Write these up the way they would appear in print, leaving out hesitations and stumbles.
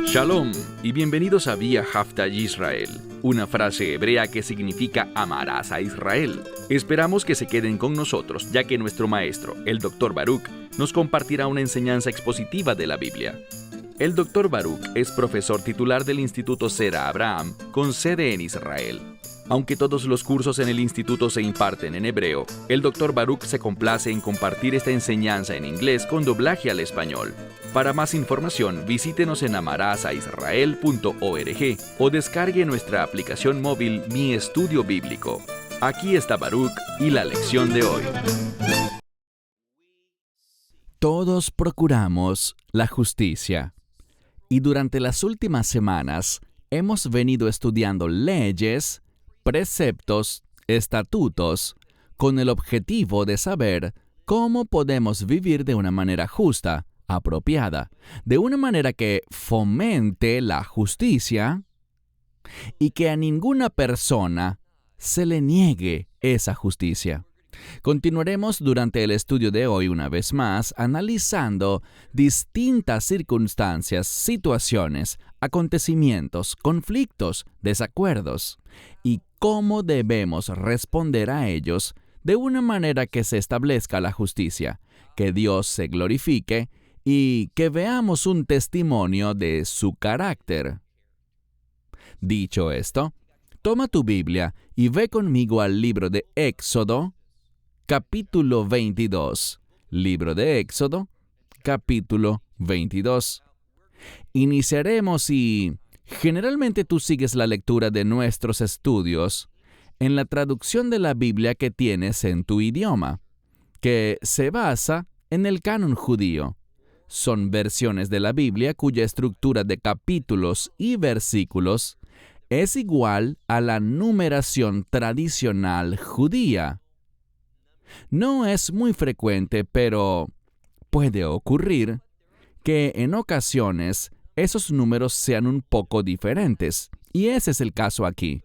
Shalom y bienvenidos a Vía Haftaj Israel, una frase hebrea que significa amarás a Israel. Esperamos que se queden con nosotros, ya que nuestro maestro, el Dr. Baruch, nos compartirá una enseñanza expositiva de la Biblia. El Dr. Baruch es profesor titular del Instituto Zera Abraham, con sede en Israel. Aunque todos los cursos en el instituto se imparten en hebreo, el Dr. Baruch se complace en compartir esta enseñanza en inglés con doblaje al español. Para más información, visítenos en amarasaisrael.org o descargue nuestra aplicación móvil Mi Estudio Bíblico. Aquí está Baruch y la lección de hoy. Todos procuramos la justicia. Y durante las últimas semanas hemos venido estudiando leyes, preceptos, estatutos, con el objetivo de saber cómo podemos vivir de una manera justa, apropiada, de una manera que fomente la justicia y que a ninguna persona se le niegue esa justicia. Continuaremos durante el estudio de hoy una vez más analizando distintas circunstancias, situaciones, acontecimientos, conflictos, desacuerdos y cómo debemos responder a ellos de una manera que se establezca la justicia, que Dios se glorifique y que veamos un testimonio de su carácter. Dicho esto, toma tu Biblia y ve conmigo al libro de Éxodo, capítulo 22. Libro de Éxodo, capítulo 22. Iniciaremos y generalmente tú sigues la lectura de nuestros estudios en la traducción de la Biblia que tienes en tu idioma, que se basa en el canon judío. Son versiones de la Biblia cuya estructura de capítulos y versículos es igual a la numeración tradicional judía. No es muy frecuente, pero puede ocurrir que en ocasiones esos números sean un poco diferentes, y ese es el caso aquí.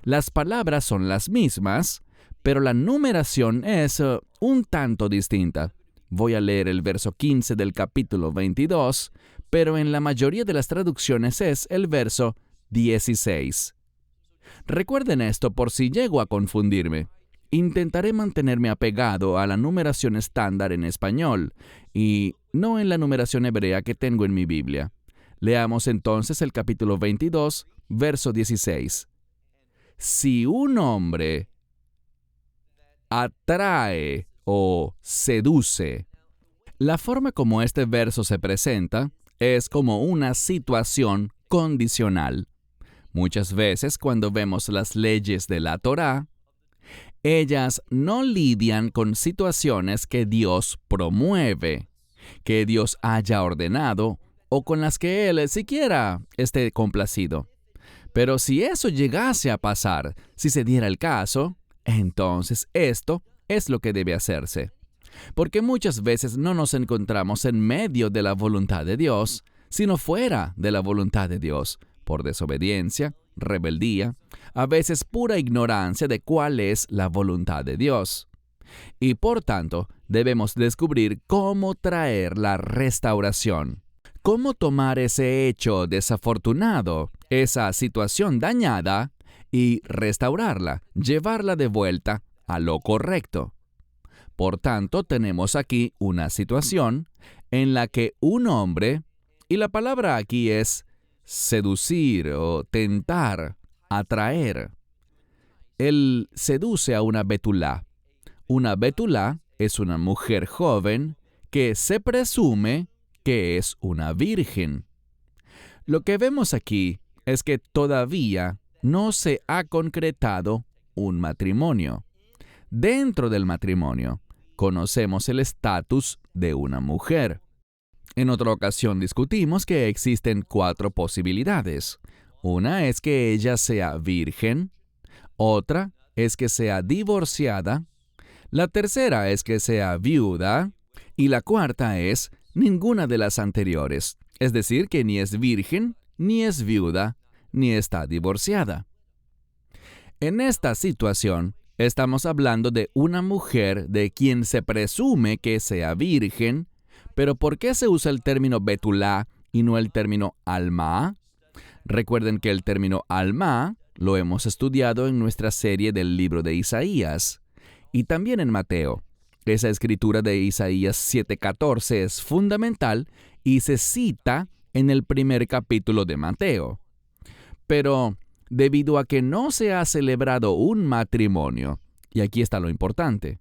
Las palabras son las mismas, pero la numeración es un tanto distinta. Voy a leer el verso 15 del capítulo 22, pero en la mayoría de las traducciones es el verso 16. Recuerden esto por si llego a confundirme. Intentaré mantenerme apegado a la numeración estándar en español y no en la numeración hebrea que tengo en mi Biblia. Leamos entonces el capítulo 22, verso 16. Si un hombre atrae o seduce. La forma como este verso se presenta es como una situación condicional. Muchas veces cuando vemos las leyes de la Torá, ellas no lidian con situaciones que Dios promueve, que Dios haya ordenado o con las que Él siquiera esté complacido. Pero si eso llegase a pasar, si se diera el caso, entonces esto es lo que debe hacerse. Porque muchas veces no nos encontramos en medio de la voluntad de Dios, sino fuera de la voluntad de Dios, por desobediencia, rebeldía, a veces pura ignorancia de cuál es la voluntad de Dios. Y por tanto, debemos descubrir cómo traer la restauración. Cómo tomar ese hecho desafortunado, esa situación dañada, y restaurarla, llevarla de vuelta a lo correcto. Por tanto, tenemos aquí una situación en la que un hombre, y la palabra aquí es seducir o tentar, atraer. Él seduce a una betulá. Una betulá es una mujer joven que se presume que es una virgen. Lo que vemos aquí es que todavía no se ha concretado un matrimonio. Dentro del matrimonio, conocemos el estatus de una mujer. En otra ocasión discutimos que existen 4 posibilidades. Una es que ella sea virgen, otra es que sea divorciada, la tercera es que sea viuda, y la cuarta es ninguna de las anteriores, es decir, que ni es virgen, ni es viuda, ni está divorciada. En esta situación, Estamos hablando de una mujer de quien se presume que sea virgen, pero ¿por qué se usa el término betulá y no el término alma? Recuerden que el término alma lo hemos estudiado en nuestra serie del libro de Isaías y también en Mateo. Esa escritura de Isaías 7:14 es fundamental y se cita en el primer capítulo de Mateo. Pero debido a que no se ha celebrado un matrimonio, y aquí está lo importante,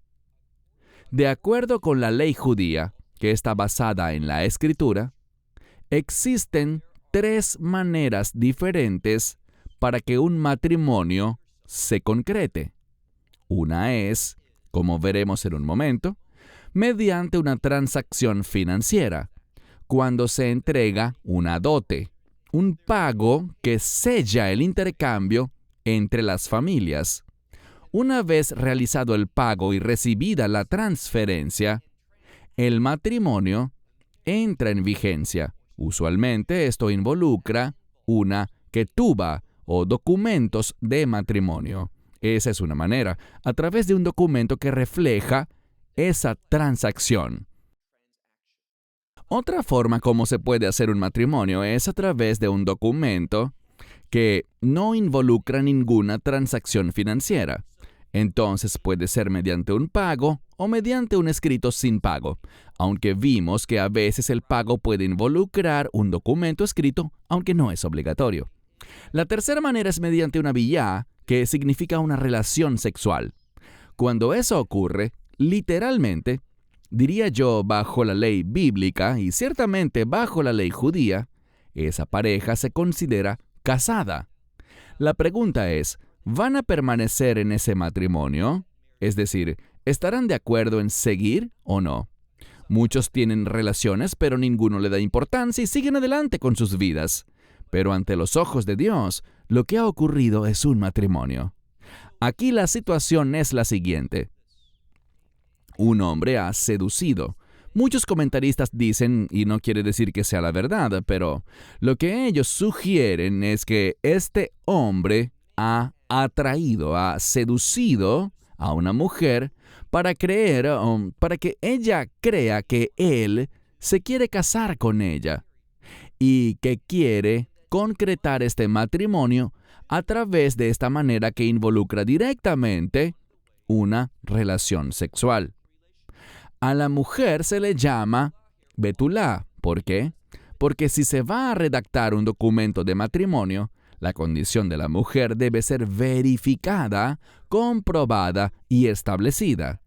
de acuerdo con la ley judía, que está basada en la Escritura, existen 3 maneras diferentes para que un matrimonio se concrete. Una es, como veremos en un momento, mediante una transacción financiera, cuando se entrega una dote, un pago que sella el intercambio entre las familias. Una vez realizado el pago y recibida la transferencia, el matrimonio entra en vigencia. Usualmente esto involucra una ketubá o documentos de matrimonio. Esa es una manera, a través de un documento que refleja esa transacción. Otra forma como se puede hacer un matrimonio es a través de un documento que no involucra ninguna transacción financiera. Entonces puede ser mediante un pago o mediante un escrito sin pago, aunque vimos que a veces el pago puede involucrar un documento escrito, aunque no es obligatorio. La tercera manera es mediante una biyá, que significa una relación sexual. Cuando eso ocurre, literalmente, diría yo bajo la ley bíblica y ciertamente bajo la ley judía, esa pareja se considera casada. La pregunta es, ¿van a permanecer en ese matrimonio? Es decir, ¿estarán de acuerdo en seguir o no? Muchos tienen relaciones, pero ninguno le da importancia y siguen adelante con sus vidas. Pero ante los ojos de Dios, lo que ha ocurrido es un matrimonio. Aquí la situación es la siguiente. Un hombre ha seducido. Muchos comentaristas dicen, y no quiere decir que sea la verdad, pero lo que ellos sugieren es que este hombre ha atraído, ha seducido a una mujer para que ella crea que él se quiere casar con ella y que quiere concretar este matrimonio a través de esta manera que involucra directamente una relación sexual. A la mujer se le llama betulá. ¿Por qué? Porque si se va a redactar un documento de matrimonio, la condición de la mujer debe ser verificada, comprobada y establecida.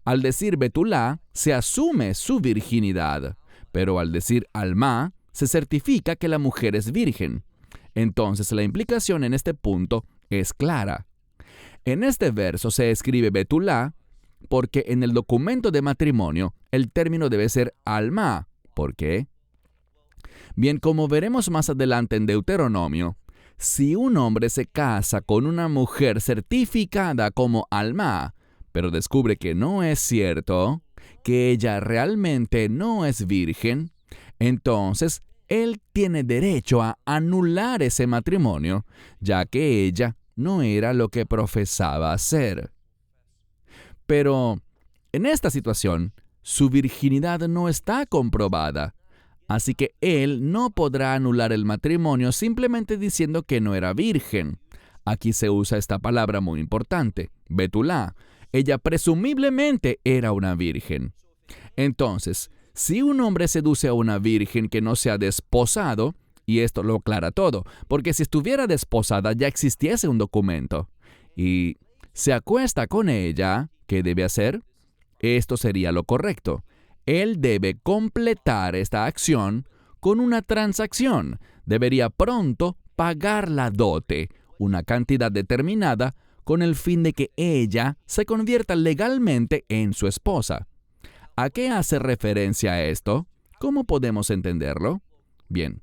Al decir betulá, se asume su virginidad, pero al decir alma, se certifica que la mujer es virgen. Entonces la implicación en este punto es clara. En este verso se escribe betulá porque en el documento de matrimonio el término debe ser alma. ¿Por qué? Bien, como veremos más adelante en Deuteronomio, si un hombre se casa con una mujer certificada como alma, pero descubre que no es cierto, que ella realmente no es virgen, entonces él tiene derecho a anular ese matrimonio, ya que ella no era lo que profesaba ser. Pero en esta situación, su virginidad no está comprobada, así que él no podrá anular el matrimonio simplemente diciendo que no era virgen. Aquí se usa esta palabra muy importante, betulá. Ella presumiblemente era una virgen. Entonces, si un hombre seduce a una virgen que no se ha desposado, y esto lo aclara todo, porque si estuviera desposada ya existiese un documento, y se acuesta con ella, ¿qué debe hacer? Esto sería lo correcto. Él debe completar esta acción con una transacción. Debería pronto pagar la dote, una cantidad determinada, con el fin de que ella se convierta legalmente en su esposa. ¿A qué hace referencia esto? ¿Cómo podemos entenderlo? Bien,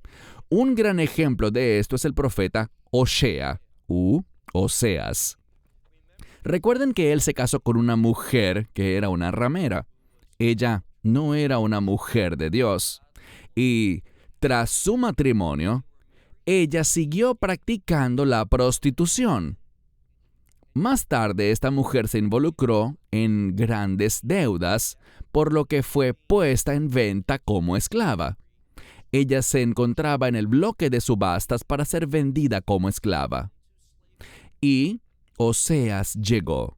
un gran ejemplo de esto es el profeta Osea, Oseas. Recuerden que él se casó con una mujer que era una ramera. Ella no era una mujer de Dios. Y tras su matrimonio, ella siguió practicando la prostitución. Más tarde, esta mujer se involucró en grandes deudas, por lo que fue puesta en venta como esclava. Ella se encontraba en el bloque de subastas para ser vendida como esclava. Y Oseas llegó.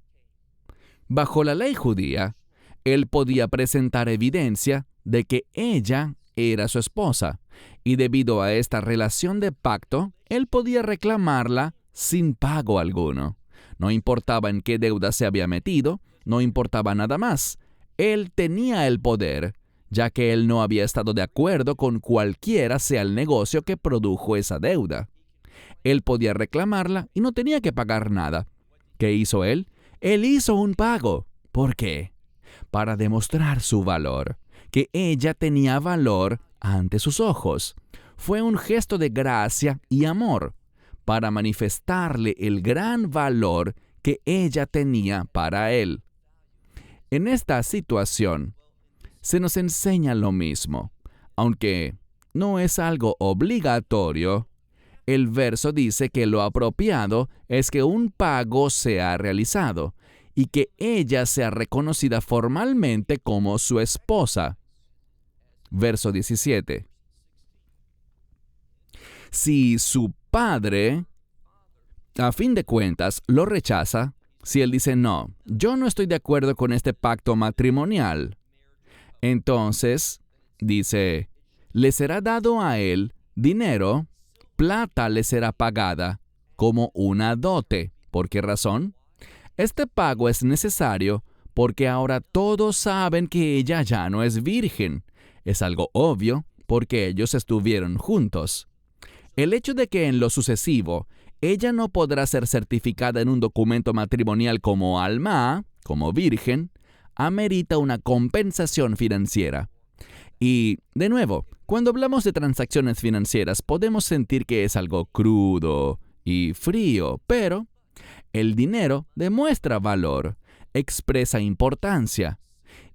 Bajo la ley judía, él podía presentar evidencia de que ella era su esposa, y debido a esta relación de pacto, él podía reclamarla sin pago alguno. No importaba en qué deuda se había metido, no importaba nada más. Él tenía el poder, ya que él no había estado de acuerdo con cualquiera sea el negocio que produjo esa deuda. Él podía reclamarla y no tenía que pagar nada. ¿Qué hizo él? Él hizo un pago. ¿Por qué? Para demostrar su valor, que ella tenía valor ante sus ojos. Fue un gesto de gracia y amor, para manifestarle el gran valor que ella tenía para él. En esta situación, se nos enseña lo mismo, aunque no es algo obligatorio. El verso dice que lo apropiado es que un pago sea realizado y que ella sea reconocida formalmente como su esposa. Verso 17. Si su padre, a fin de cuentas, lo rechaza, si él dice, no, yo no estoy de acuerdo con este pacto matrimonial, entonces, dice, le será dado a él dinero, plata le será pagada como una dote. ¿Por qué razón? Este pago es necesario porque ahora todos saben que ella ya no es virgen. Es algo obvio porque ellos estuvieron juntos. El hecho de que en lo sucesivo ella no podrá ser certificada en un documento matrimonial como alma, como virgen, amerita una compensación financiera. Y, de nuevo, cuando hablamos de transacciones financieras podemos sentir que es algo crudo y frío, pero el dinero demuestra valor, expresa importancia.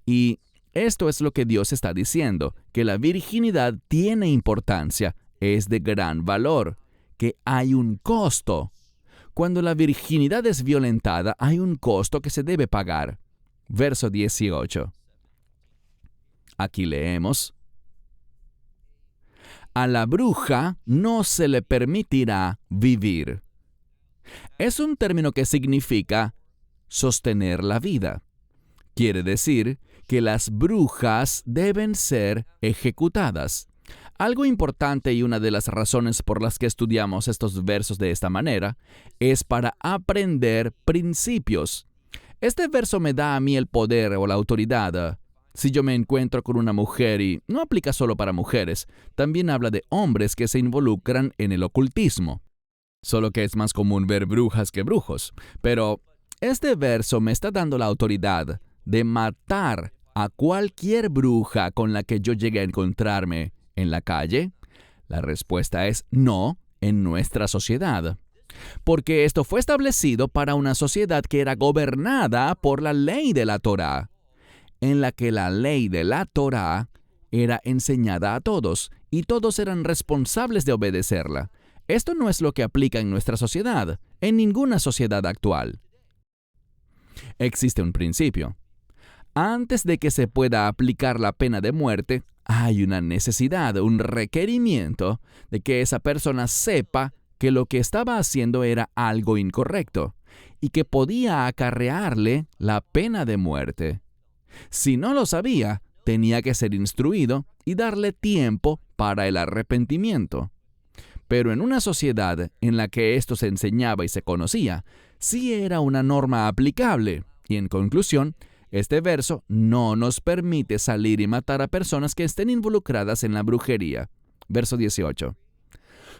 Y esto es lo que Dios está diciendo, que la virginidad tiene importancia, es de gran valor, que hay un costo. Cuando la virginidad es violentada, hay un costo que se debe pagar. Verso 18. Aquí leemos: a la bruja no se le permitirá vivir. Es un término que significa sostener la vida. Quiere decir que las brujas deben ser ejecutadas. Algo importante y una de las razones por las que estudiamos estos versos de esta manera es para aprender principios. Este verso me da a mí el poder o la autoridad. Si yo me encuentro con una mujer, y no aplica solo para mujeres, también habla de hombres que se involucran en el ocultismo. Solo que es más común ver brujas que brujos. Pero este verso me está dando la autoridad de matar a cualquier bruja con la que yo llegue a encontrarme en la calle. La respuesta es no en nuestra sociedad. Porque esto fue establecido para una sociedad que era gobernada por la ley de la Torá, en la que la ley de la Torá era enseñada a todos y todos eran responsables de obedecerla. Esto no es lo que aplica en nuestra sociedad, en ninguna sociedad actual. Existe un principio. Antes de que se pueda aplicar la pena de muerte, hay una necesidad, un requerimiento de que esa persona sepa que lo que estaba haciendo era algo incorrecto y que podía acarrearle la pena de muerte. Si no lo sabía, tenía que ser instruido y darle tiempo para el arrepentimiento. Pero en una sociedad en la que esto se enseñaba y se conocía, sí era una norma aplicable. Y en conclusión, este verso no nos permite salir y matar a personas que estén involucradas en la brujería. Verso 18.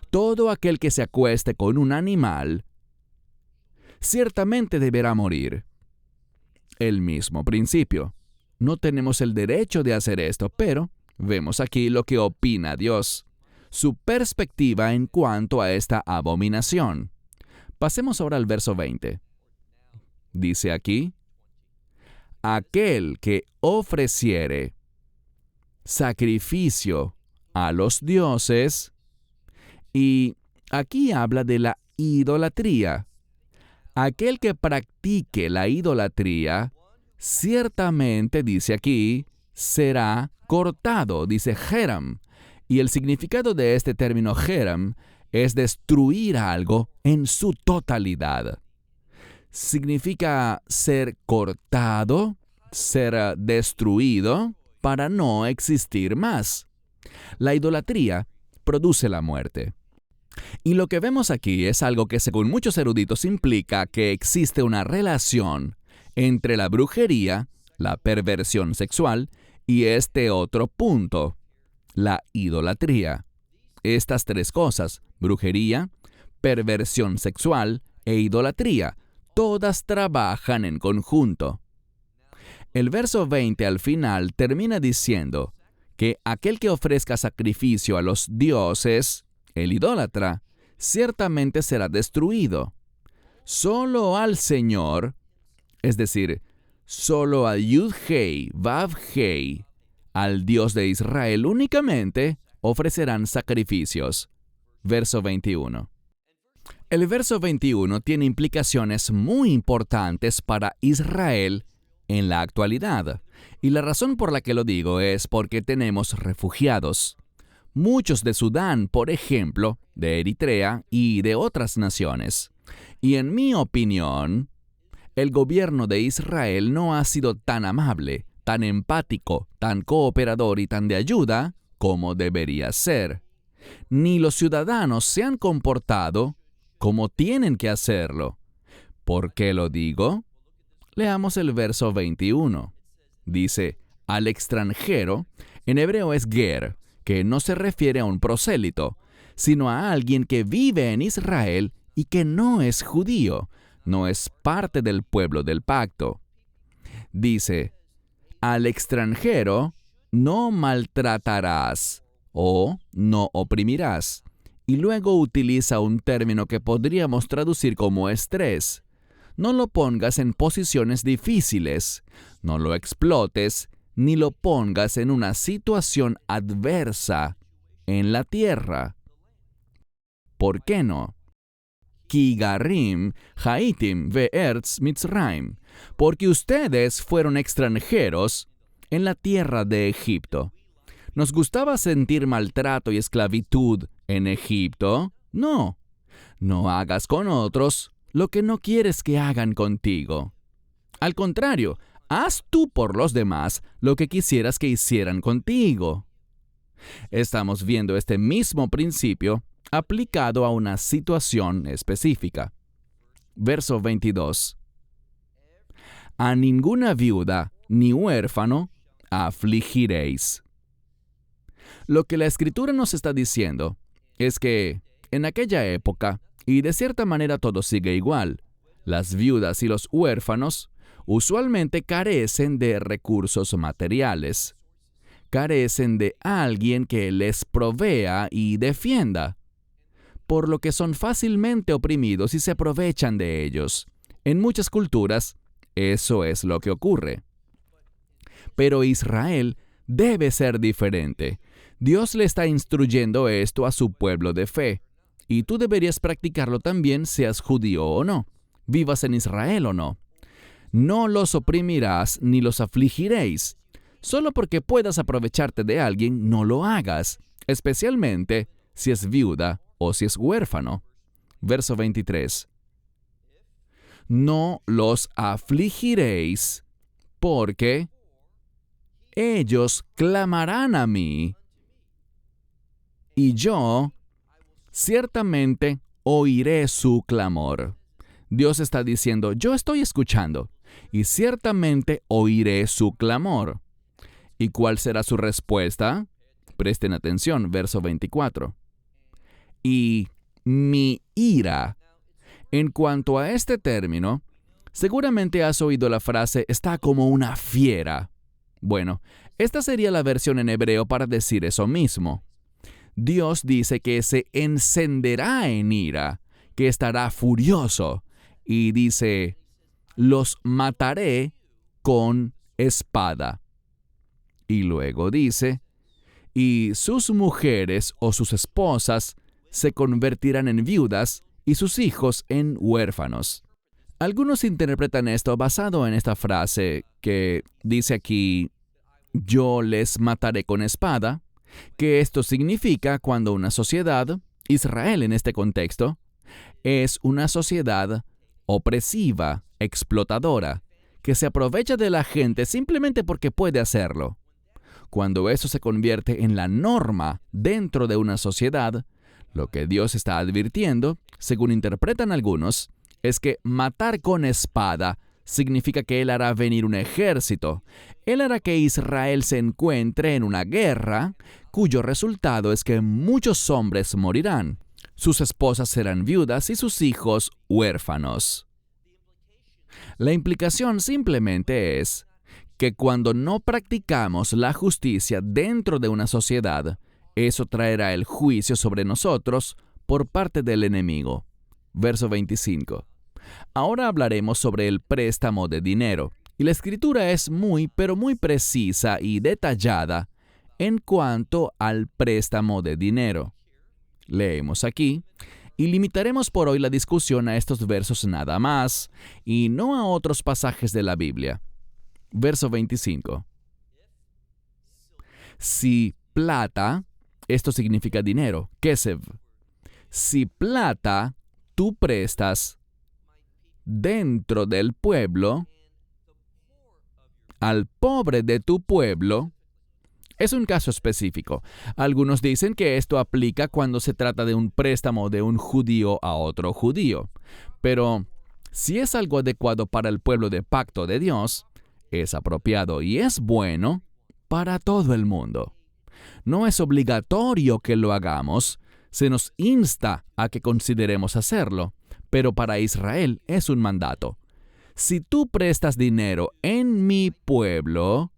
Todo aquel que se acueste con un animal, ciertamente deberá morir. El mismo principio. No tenemos el derecho de hacer esto, pero vemos aquí lo que opina Dios, su perspectiva en cuanto a esta abominación. Pasemos ahora al verso 20. Dice aquí: aquel que ofreciere sacrificio a los dioses, y aquí habla de la idolatría. aquel que practique la idolatría, ciertamente, dice aquí, será cortado, dice Geram. Y el significado de este término Geram es destruir algo en su totalidad. Significa ser cortado, ser destruido para no existir más. La idolatría produce la muerte. Y lo que vemos aquí es algo que según muchos eruditos implica que existe una relación entre la brujería, la perversión sexual y este otro punto, la idolatría. Estas tres cosas, brujería, perversión sexual e idolatría, todas trabajan en conjunto. El verso 20 al final termina diciendo que aquel que ofrezca sacrificio a los dioses, el idólatra, ciertamente será destruido. Solo al Señor, es decir, solo a Yud-Hei, Vav-Hei, al Dios de Israel únicamente, ofrecerán sacrificios. Verso 21. El verso 21 tiene implicaciones muy importantes para Israel en la actualidad. Y la razón por la que lo digo es porque tenemos refugiados. Muchos de Sudán, por ejemplo, de Eritrea y de otras naciones. Y en mi opinión, el gobierno de Israel no ha sido tan amable, tan empático, tan cooperador y tan de ayuda como debería ser. Ni los ciudadanos se han comportado como tienen que hacerlo. ¿Por qué lo digo? Leamos el verso 21. Dice, al extranjero, en hebreo es ger, que no se refiere a un prosélito, sino a alguien que vive en Israel y que no es judío, no es parte del pueblo del pacto. Dice, al extranjero no maltratarás o no oprimirás. Y luego utiliza un término que podríamos traducir como estrés. No lo pongas en posiciones difíciles, no lo explotes, ni lo pongas en una situación adversa en la tierra. ¿Por qué no? Ki garim haitim ve'erz Mitzrayim, porque ustedes fueron extranjeros en la tierra de Egipto. ¿Nos gustaba sentir maltrato y esclavitud en Egipto? No. No hagas con otros lo que no quieres que hagan contigo. Al contrario, haz tú por los demás lo que quisieras que hicieran contigo. Estamos viendo este mismo principio aplicado a una situación específica. Verso 22. A ninguna viuda ni huérfano afligiréis. Lo que la Escritura nos está diciendo es que en aquella época, y de cierta manera todo sigue igual, las viudas y los huérfanos usualmente carecen de recursos materiales. Carecen de alguien que les provea y defienda, por lo que son fácilmente oprimidos y se aprovechan de ellos. En muchas culturas, eso es lo que ocurre. Pero Israel debe ser diferente. Dios le está instruyendo esto a su pueblo de fe, y tú deberías practicarlo también, seas judío o no, vivas en Israel o no. No los oprimirás ni los afligiréis. Solo porque puedas aprovecharte de alguien, no lo hagas, especialmente si es viuda o si es huérfano. Verso 23. No los afligiréis, porque ellos clamarán a mí, y yo ciertamente oiré su clamor. Dios está diciendo, yo estoy escuchando, y ciertamente oiré su clamor. ¿Y cuál será su respuesta? Presten atención, verso 24. Y mi ira. En cuanto a este término, seguramente has oído la frase, está como una fiera. Bueno, esta sería la versión en hebreo para decir eso mismo. Dios dice que se encenderá en ira, que estará furioso, y dice, los mataré con espada. Y luego dice, y sus mujeres o sus esposas se convertirán en viudas y sus hijos en huérfanos. Algunos interpretan esto basado en esta frase que dice aquí, yo les mataré con espada, que esto significa cuando una sociedad, Israel en este contexto, es una sociedad opresiva, explotadora, que se aprovecha de la gente simplemente porque puede hacerlo. Cuando eso se convierte en la norma dentro de una sociedad, lo que Dios está advirtiendo, según interpretan algunos, es que matar con espada significa que Él hará venir un ejército. Él hará que Israel se encuentre en una guerra, cuyo resultado es que muchos hombres morirán. Sus esposas serán viudas y sus hijos huérfanos. La implicación simplemente es que cuando no practicamos la justicia dentro de una sociedad, eso traerá el juicio sobre nosotros por parte del enemigo. Verso 25. Ahora hablaremos sobre el préstamo de dinero, y la Escritura es muy, pero muy precisa y detallada en cuanto al préstamo de dinero. Leemos aquí, y limitaremos por hoy la discusión a estos versos nada más, y no a otros pasajes de la Biblia. Verso 25. Si plata, esto significa dinero, kesev. Si plata tú prestas dentro del pueblo, al pobre de tu pueblo, es un caso específico. Algunos dicen que esto aplica cuando se trata de un préstamo de un judío a otro judío. Pero si es algo adecuado para el pueblo de pacto de Dios, es apropiado y es bueno para todo el mundo. No es obligatorio que lo hagamos, se nos insta a que consideremos hacerlo, pero para Israel es un mandato. Si tú prestas dinero en mi pueblo,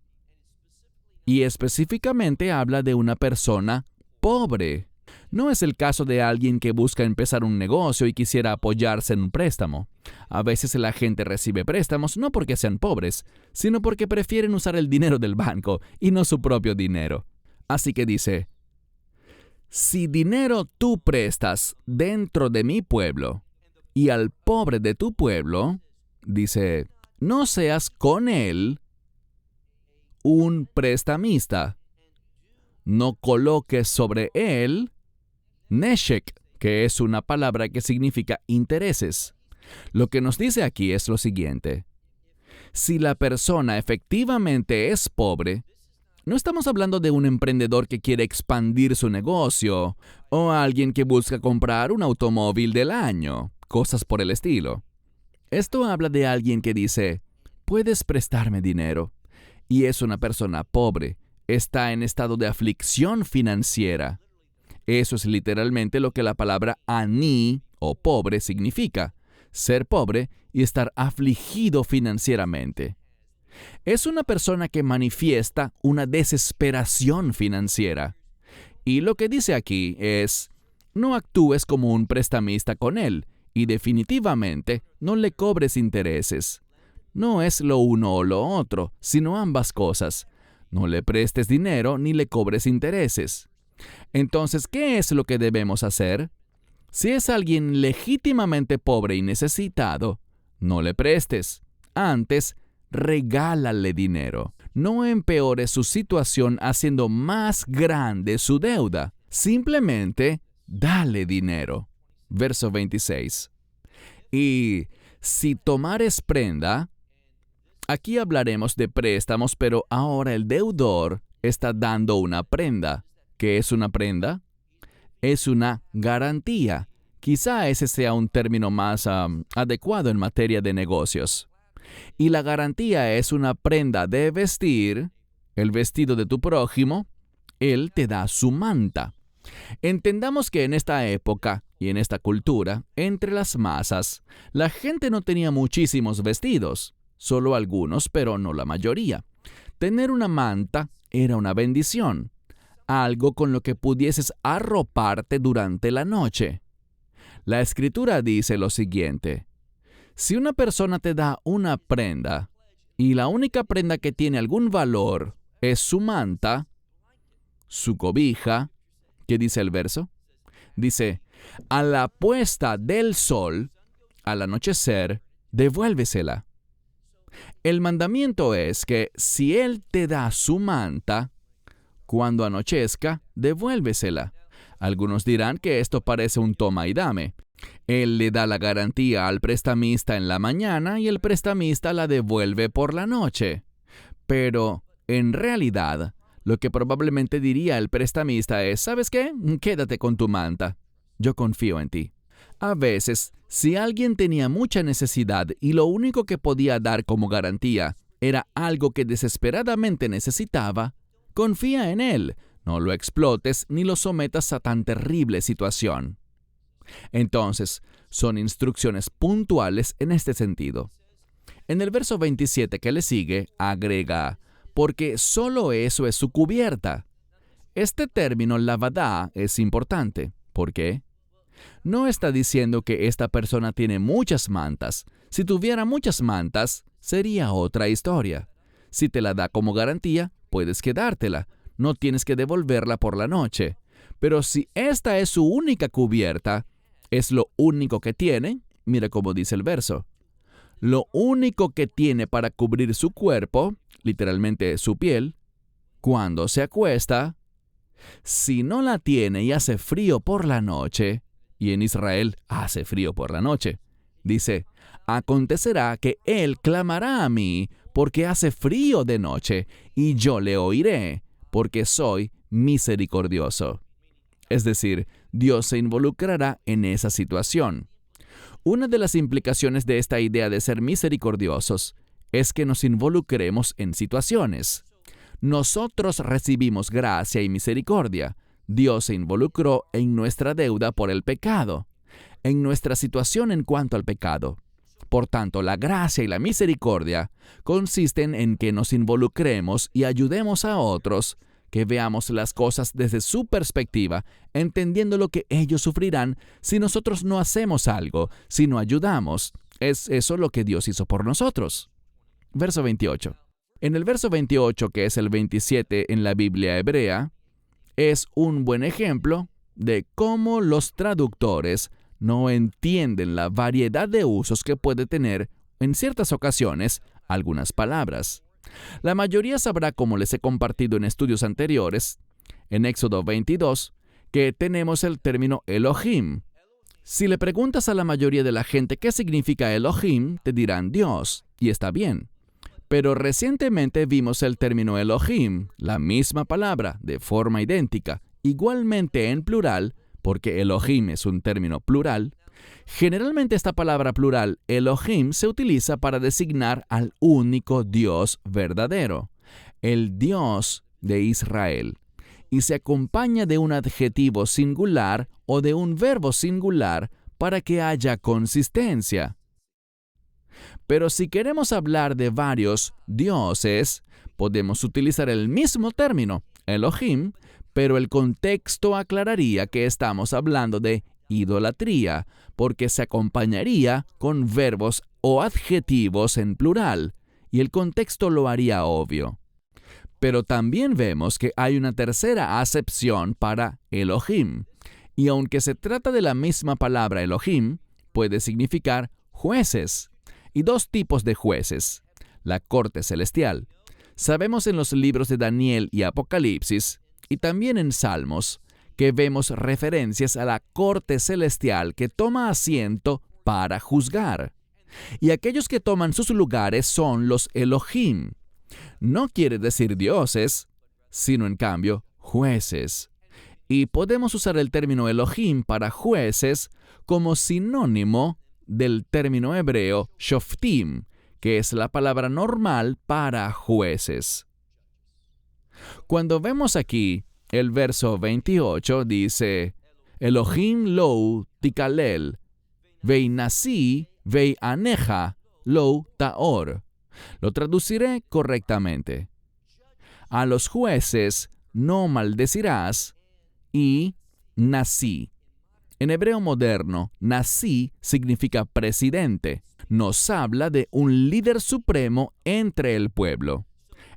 y específicamente habla de una persona pobre. No es el caso de alguien que busca empezar un negocio y quisiera apoyarse en un préstamo. A veces la gente recibe préstamos no porque sean pobres, sino porque prefieren usar el dinero del banco y no su propio dinero. Así que dice, si dinero tú prestas dentro de mi pueblo y al pobre de tu pueblo, dice, no seas con él un prestamista. No coloques sobre él neshek, que es una palabra que significa intereses. Lo que nos dice aquí es lo siguiente. Si la persona efectivamente es pobre, no estamos hablando de un emprendedor que quiere expandir su negocio o alguien que busca comprar un automóvil del año, cosas por el estilo. Esto habla de alguien que dice, puedes prestarme dinero. Y es una persona pobre, está en estado de aflicción financiera. Eso es literalmente lo que la palabra aní o pobre significa, ser pobre y estar afligido financieramente. Es una persona que manifiesta una desesperación financiera. Y lo que dice aquí es, no actúes como un prestamista con él y definitivamente no le cobres intereses. No es lo uno o lo otro, sino ambas cosas. No le prestes dinero ni le cobres intereses. Entonces, ¿qué es lo que debemos hacer? Si es alguien legítimamente pobre y necesitado, no le prestes. Antes, regálale dinero. No empeores su situación haciendo más grande su deuda. Simplemente, dale dinero. Verso 26. Y si tomares prenda, aquí hablaremos de préstamos, pero ahora el deudor está dando una prenda. ¿Qué es una prenda? Es una garantía. Quizá ese sea un término más adecuado en materia de negocios. Y la garantía es una prenda de vestir, el vestido de tu prójimo, él te da su manta. Entendamos que en esta época y en esta cultura, entre las masas, la gente no tenía muchísimos vestidos, solo algunos, pero no la mayoría. Tener una manta era una bendición, algo con lo que pudieses arroparte durante la noche. La Escritura dice lo siguiente: si una persona te da una prenda, y la única prenda que tiene algún valor es su manta, su cobija, ¿qué dice el verso? Dice, a la puesta del sol, al anochecer, devuélvesela. El mandamiento es que si él te da su manta, cuando anochezca, devuélvesela. Algunos dirán que esto parece un toma y dame. Él le da la garantía al prestamista en la mañana y el prestamista la devuelve por la noche. Pero, en realidad, lo que probablemente diría el prestamista es, ¿sabes qué? Quédate con tu manta. Yo confío en ti. A veces, si alguien tenía mucha necesidad y lo único que podía dar como garantía era algo que desesperadamente necesitaba, confía en él. No lo explotes ni lo sometas a tan terrible situación. Entonces, son instrucciones puntuales en este sentido. En el verso 27 que le sigue, agrega, porque solo eso es su cubierta. Este término lavadá es importante. ¿Por qué? No está diciendo que esta persona tiene muchas mantas. Si tuviera muchas mantas, sería otra historia. Si te la da como garantía, puedes quedártela. No tienes que devolverla por la noche. Pero si esta es su única cubierta, es lo único que tiene, mira cómo dice el verso. Lo único que tiene para cubrir su cuerpo, literalmente su piel, cuando se acuesta, si no la tiene y hace frío por la noche, y en Israel hace frío por la noche, dice, acontecerá que él clamará a mí porque hace frío de noche, y yo le oiré, porque soy misericordioso. Es decir, Dios se involucrará en esa situación. Una de las implicaciones de esta idea de ser misericordiosos es que nos involucremos en situaciones. Nosotros recibimos gracia y misericordia. Dios se involucró en nuestra deuda por el pecado, en nuestra situación en cuanto al pecado. Por tanto, la gracia y la misericordia consisten en que nos involucremos y ayudemos a otros, que veamos las cosas desde su perspectiva, entendiendo lo que ellos sufrirán si nosotros no hacemos algo, si no ayudamos. Es eso lo que Dios hizo por nosotros. Verso 28. En el verso 28, que es el 27 en la Biblia hebrea, es un buen ejemplo de cómo los traductores no entienden la variedad de usos que puede tener, en ciertas ocasiones, algunas palabras. La mayoría sabrá, como les he compartido en estudios anteriores, en Éxodo 22, que tenemos el término Elohim. Si le preguntas a la mayoría de la gente qué significa Elohim, te dirán Dios, y está bien. Pero recientemente vimos el término Elohim, la misma palabra, de forma idéntica, igualmente en plural, porque Elohim es un término plural. Generalmente esta palabra plural, Elohim, se utiliza para designar al único Dios verdadero, el Dios de Israel, y se acompaña de un adjetivo singular o de un verbo singular para que haya consistencia. Pero si queremos hablar de varios dioses, podemos utilizar el mismo término, Elohim, pero el contexto aclararía que estamos hablando de idolatría, porque se acompañaría con verbos o adjetivos en plural, y el contexto lo haría obvio. Pero también vemos que hay una tercera acepción para Elohim, y aunque se trata de la misma palabra Elohim, puede significar jueces, y dos tipos de jueces: la corte celestial. Sabemos en los libros de Daniel y Apocalipsis, y también en Salmos, que vemos referencias a la corte celestial que toma asiento para juzgar. Y aquellos que toman sus lugares son los Elohim. No quiere decir dioses, sino en cambio jueces. Y podemos usar el término Elohim para jueces como sinónimo del término hebreo shoftim, que es la palabra normal para jueces. Cuando vemos aquí, el verso 28 dice, Elohim lo tikalel, veinasi veianeja lo taor. Lo traduciré correctamente. A los jueces no maldecirás, y nasi. En hebreo moderno, nasi significa presidente. Nos habla de un líder supremo entre el pueblo.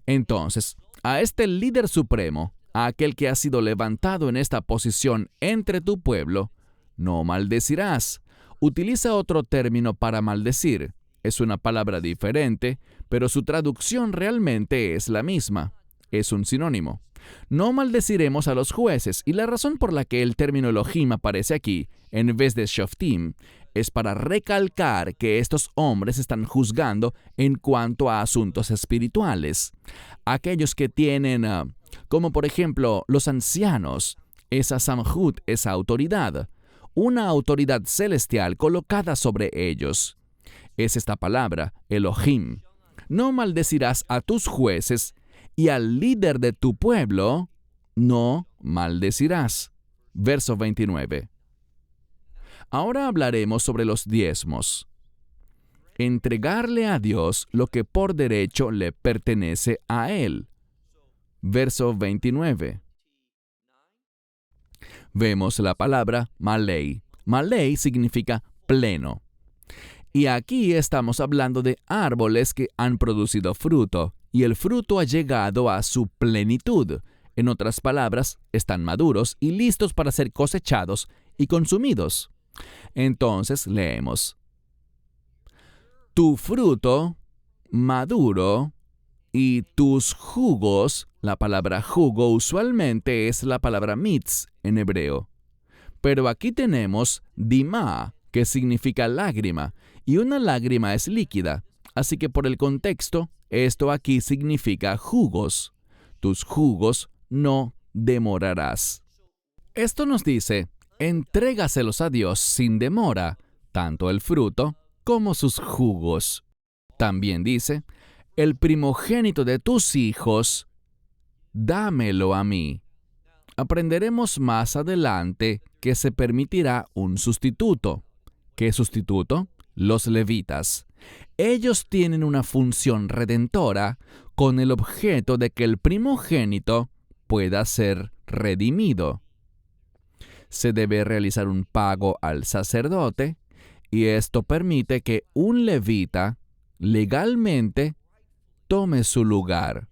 Entonces, a este líder supremo, a aquel que ha sido levantado en esta posición entre tu pueblo, no maldecirás. Utiliza otro término para maldecir. es una palabra diferente, pero su traducción realmente es la misma. Es un sinónimo. No maldeciremos a los jueces, y la razón por la que el término Elohim aparece aquí, en vez de Shoftim, es para recalcar que estos hombres están juzgando en cuanto a asuntos espirituales. Aquellos que tienen, como por ejemplo los ancianos, esa samhut, esa autoridad, una autoridad celestial colocada sobre ellos. Es esta palabra, Elohim. No maldecirás a tus jueces, y al líder de tu pueblo no maldecirás. Verso 29. Ahora hablaremos sobre los diezmos. Entregarle a Dios lo que por derecho le pertenece a Él. Verso 29. Vemos la palabra malei. Malei significa pleno. Y aquí estamos hablando de árboles que han producido fruto, y el fruto ha llegado a su plenitud. En otras palabras, están maduros y listos para ser cosechados y consumidos. Entonces leemos: tu fruto maduro y tus jugos. La palabra jugo usualmente es la palabra mitz en hebreo. Pero aquí tenemos dimá, que significa lágrima, y una lágrima es líquida. Así que por el contexto, esto aquí significa jugos. Tus jugos no demorarás. Esto nos dice: entrégaselos a Dios sin demora, tanto el fruto como sus jugos. También dice: el primogénito de tus hijos, dámelo a mí. Aprenderemos más adelante que se permitirá un sustituto. ¿Qué sustituto? Los levitas. Ellos tienen una función redentora con el objeto de que el primogénito pueda ser redimido. Se debe realizar un pago al sacerdote, y esto permite que un levita legalmente tome su lugar.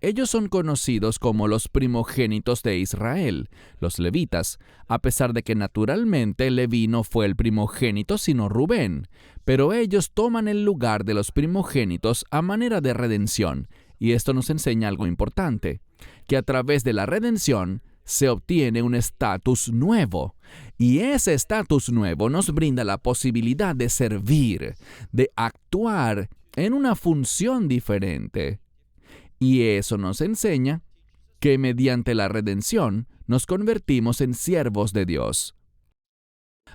Ellos son conocidos como los primogénitos de Israel, los levitas, a pesar de que naturalmente Leví no fue el primogénito sino Rubén, pero ellos toman el lugar de los primogénitos a manera de redención, y esto nos enseña algo importante, que a través de la redención se obtiene un estatus nuevo, y ese estatus nuevo nos brinda la posibilidad de servir, de actuar en una función diferente. Y eso nos enseña que mediante la redención nos convertimos en siervos de Dios.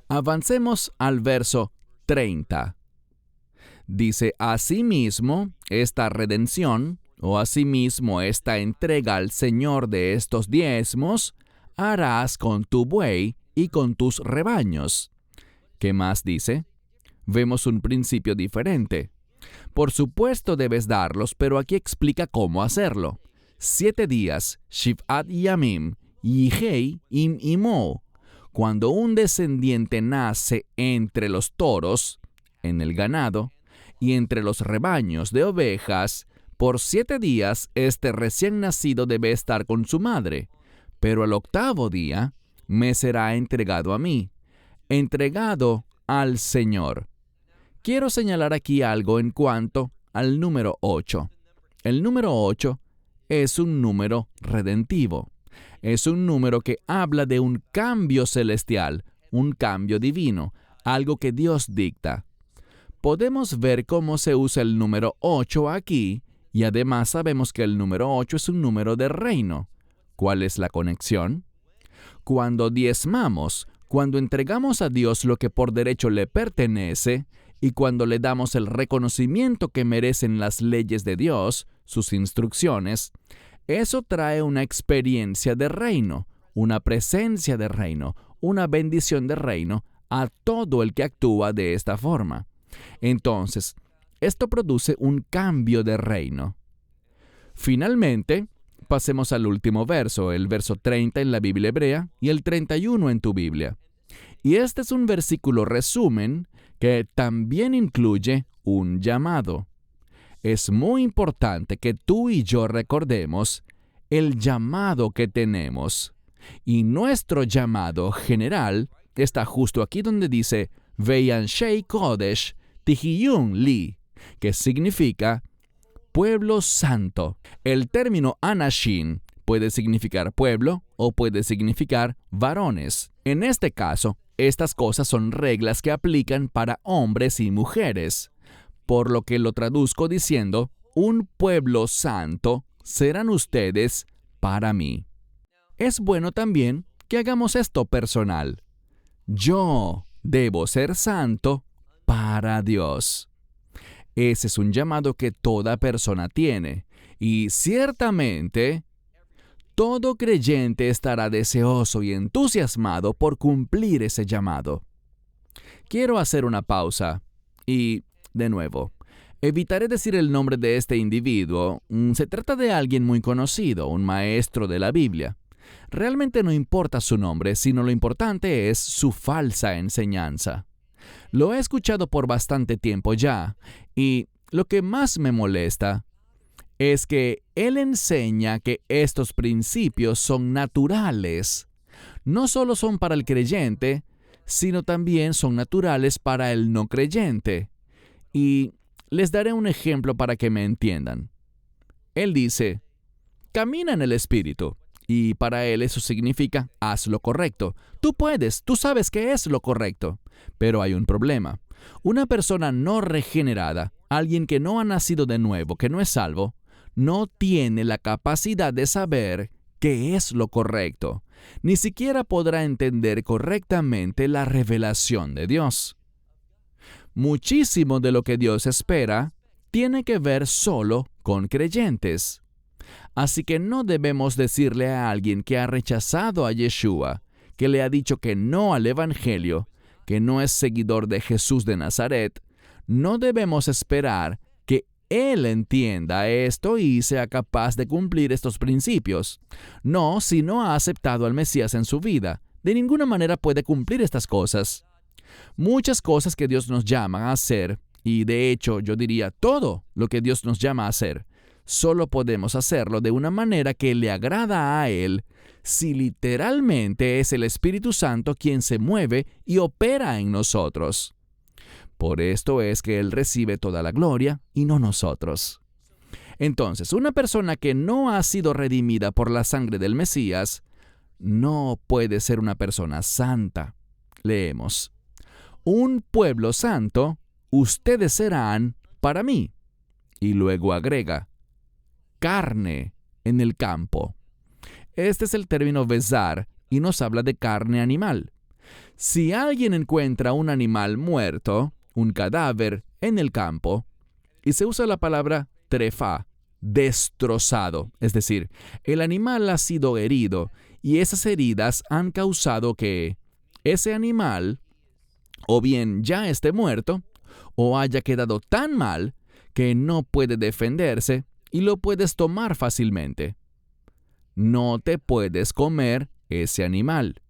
Avancemos al verso 30. Dice: asimismo, esta redención, o asimismo esta entrega al Señor de estos diezmos, harás con tu buey y con tus rebaños. ¿Qué más dice? Vemos un principio diferente. Por supuesto debes darlos, pero aquí explica cómo hacerlo. 7 días, Shiv'at Yamim, Yihei im Imo. Cuando un descendiente nace entre los toros, en el ganado, y entre los rebaños de ovejas, por 7 días este recién nacido debe estar con su madre, pero al 8º día me será entregado a mí, entregado al Señor. Quiero señalar aquí algo en cuanto al número 8. El número 8 es un número redentivo. Es un número que habla de un cambio celestial, un cambio divino, algo que Dios dicta. Podemos ver cómo se usa el número 8 aquí, y además sabemos que el número 8 es un número de reino. ¿Cuál es la conexión? Cuando diezmamos, cuando entregamos a Dios lo que por derecho le pertenece, y cuando le damos el reconocimiento que merecen las leyes de Dios, sus instrucciones, eso trae una experiencia de reino, una presencia de reino, una bendición de reino a todo el que actúa de esta forma. Entonces, esto produce un cambio de reino. Finalmente, pasemos al último verso, el verso 30 en la Biblia hebrea y el 31 en tu Biblia. Y este es un versículo resumen que también incluye un llamado. Es muy importante que tú y yo recordemos el llamado que tenemos. Y nuestro llamado general está justo aquí donde dice Ve'anshei Kodesh Tihiyun Li, que significa pueblo santo. El término Anashin puede significar pueblo o puede significar varones. En este caso, estas cosas son reglas que aplican para hombres y mujeres, por lo que lo traduzco diciendo, un pueblo santo serán ustedes para mí. Es bueno también que hagamos esto personal. Yo debo ser santo para Dios. Ese es un llamado que toda persona tiene, y ciertamente todo creyente estará deseoso y entusiasmado por cumplir ese llamado. Quiero hacer una pausa y, de nuevo, evitaré decir el nombre de este individuo. Se trata de alguien muy conocido, un maestro de la Biblia. Realmente no importa su nombre, sino lo importante es su falsa enseñanza. Lo he escuchado por bastante tiempo ya, y lo que más me molesta es que él enseña que estos principios son naturales. No solo son para el creyente, sino también son naturales para el no creyente. Y les daré un ejemplo para que me entiendan. Él dice, camina en el Espíritu. Y para él eso significa, haz lo correcto. Tú puedes, tú sabes que es lo correcto. Pero hay un problema. Una persona no regenerada, alguien que no ha nacido de nuevo, que no es salvo, no tiene la capacidad de saber qué es lo correcto. Ni siquiera podrá entender correctamente la revelación de Dios. Muchísimo de lo que Dios espera tiene que ver solo con creyentes. Así que no debemos decirle a alguien que ha rechazado a Yeshua, que le ha dicho que no al Evangelio, que no es seguidor de Jesús de Nazaret, no debemos esperar que él entienda esto y sea capaz de cumplir estos principios. No, si no ha aceptado al Mesías en su vida, de ninguna manera puede cumplir estas cosas. Muchas cosas que Dios nos llama a hacer, y de hecho yo diría todo lo que Dios nos llama a hacer, solo podemos hacerlo de una manera que le agrada a Él, si literalmente es el Espíritu Santo quien se mueve y opera en nosotros. Por esto es que Él recibe toda la gloria y no nosotros. Entonces, una persona que no ha sido redimida por la sangre del Mesías no puede ser una persona santa. Leemos, un pueblo santo, ustedes serán para mí. Y luego agrega, carne en el campo. Este es el término besar y nos habla de carne animal. Si alguien encuentra un animal muerto, un cadáver, en el campo, y se usa la palabra trefa, destrozado, es decir, el animal ha sido herido y esas heridas han causado que ese animal o bien ya esté muerto o haya quedado tan mal que no puede defenderse y lo puedes tomar fácilmente. No te puedes comer ese animal.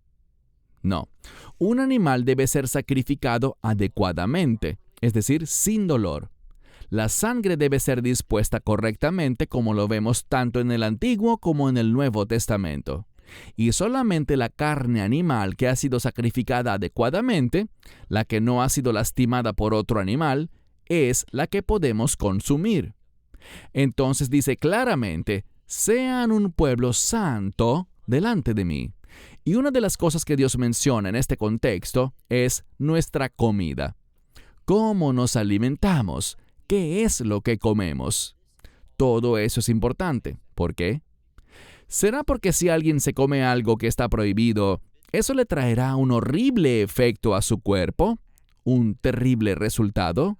No, un animal debe ser sacrificado adecuadamente, es decir, sin dolor. La sangre debe ser dispuesta correctamente como lo vemos tanto en el Antiguo como en el Nuevo Testamento. Y solamente la carne animal que ha sido sacrificada adecuadamente, la que no ha sido lastimada por otro animal, es la que podemos consumir. Entonces dice claramente, sean un pueblo santo delante de mí. Y una de las cosas que Dios menciona en este contexto es nuestra comida. ¿Cómo nos alimentamos? ¿Qué es lo que comemos? Todo eso es importante. ¿Por qué? ¿Será porque si alguien se come algo que está prohibido, eso le traerá un horrible efecto a su cuerpo? ¿Un terrible resultado?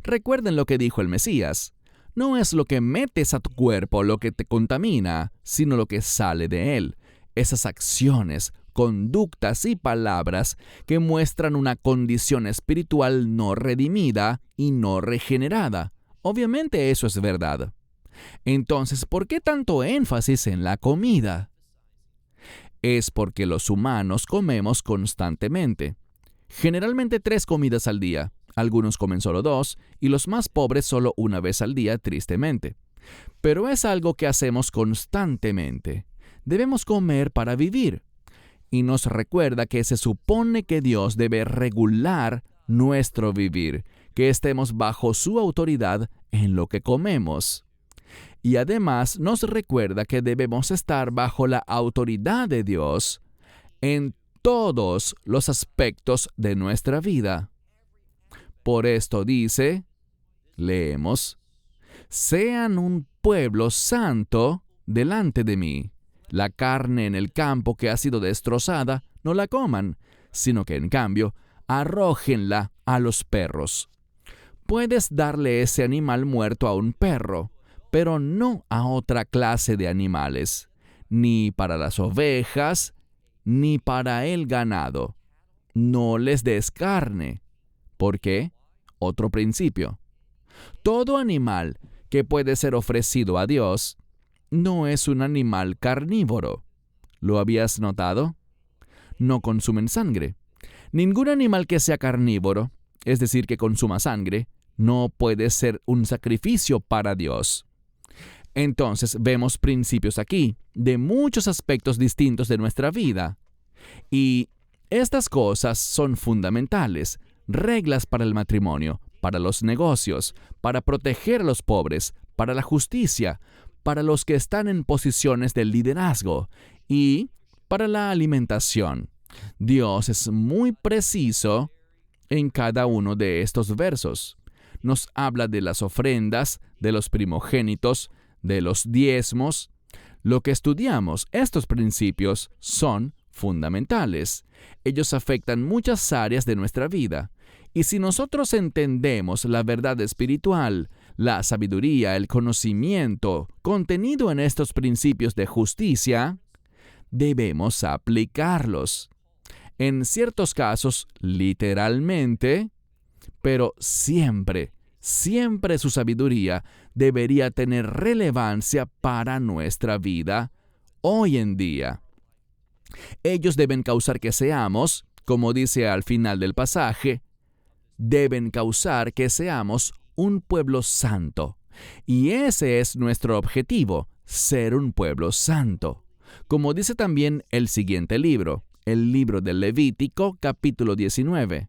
Recuerden lo que dijo el Mesías. No es lo que metes a tu cuerpo lo que te contamina, sino lo que sale de él. Esas acciones, conductas y palabras que muestran una condición espiritual no redimida y no regenerada. Obviamente eso es verdad. Entonces, ¿por qué tanto énfasis en la comida? Es porque los humanos comemos constantemente. Generalmente 3 comidas al día. Algunos comen solo 2 y los más pobres solo una vez al día, tristemente. Pero es algo que hacemos constantemente. Debemos comer para vivir. Y nos recuerda que se supone que Dios debe regular nuestro vivir, que estemos bajo su autoridad en lo que comemos. Y además nos recuerda que debemos estar bajo la autoridad de Dios en todos los aspectos de nuestra vida. Por esto dice, leemos, «Sean un pueblo santo delante de mí. La carne en el campo que ha sido destrozada, no la coman, sino que en cambio, arrójenla a los perros». Puedes darle ese animal muerto a un perro, pero no a otra clase de animales, ni para las ovejas, ni para el ganado. No les des carne. ¿Por qué? Otro principio. Todo animal que puede ser ofrecido a Dios no es un animal carnívoro. ¿Lo habías notado? No consumen sangre. Ningún animal que sea carnívoro, es decir, que consuma sangre, no puede ser un sacrificio para Dios. Entonces vemos principios aquí de muchos aspectos distintos de nuestra vida. Y estas cosas son fundamentales, reglas para el matrimonio, para los negocios, para proteger a los pobres, para la justicia, para los que están en posiciones de liderazgo y para la alimentación. Dios es muy preciso en cada uno de estos versos. Nos habla de las ofrendas, de los primogénitos, de los diezmos. Lo que estudiamos, estos principios, son fundamentales. Ellos afectan muchas áreas de nuestra vida. Y si nosotros entendemos la verdad espiritual, la sabiduría, el conocimiento contenido en estos principios de justicia, debemos aplicarlos. En ciertos casos, literalmente, pero siempre su sabiduría debería tener relevancia para nuestra vida hoy en día. Ellos deben causar que seamos, como dice al final del pasaje, deben causar que seamos un pueblo santo. Y ese es nuestro objetivo, ser un pueblo santo. Como dice también el siguiente libro, el libro del Levítico, capítulo 19.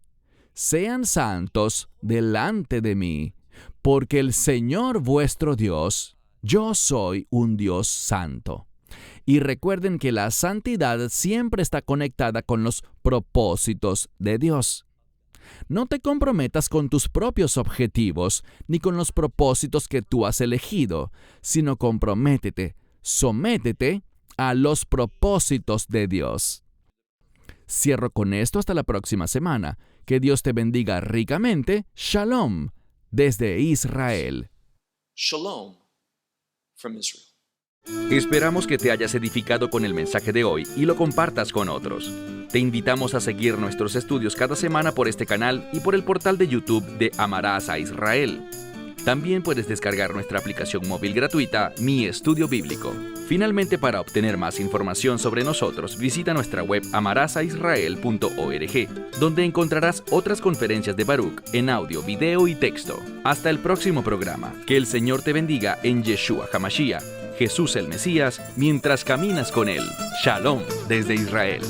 Sean santos delante de mí, porque el Señor vuestro Dios, yo soy un Dios santo. Y recuerden que la santidad siempre está conectada con los propósitos de Dios. No te comprometas con tus propios objetivos, ni con los propósitos que tú has elegido, sino comprométete, sométete a los propósitos de Dios. Cierro con esto hasta la próxima semana. Que Dios te bendiga ricamente. Shalom, desde Israel. Shalom from Israel. Esperamos que te hayas edificado con el mensaje de hoy y lo compartas con otros. Te invitamos a seguir nuestros estudios cada semana por este canal y por el portal de YouTube de Amarás a Israel. También puedes descargar nuestra aplicación móvil gratuita, Mi Estudio Bíblico. Finalmente, para obtener más información sobre nosotros, visita nuestra web amarasaisrael.org, donde encontrarás otras conferencias de Baruch en audio, video y texto. Hasta el próximo programa. Que el Señor te bendiga en Yeshua HaMashiach, Jesús el Mesías, mientras caminas con Él. Shalom desde Israel.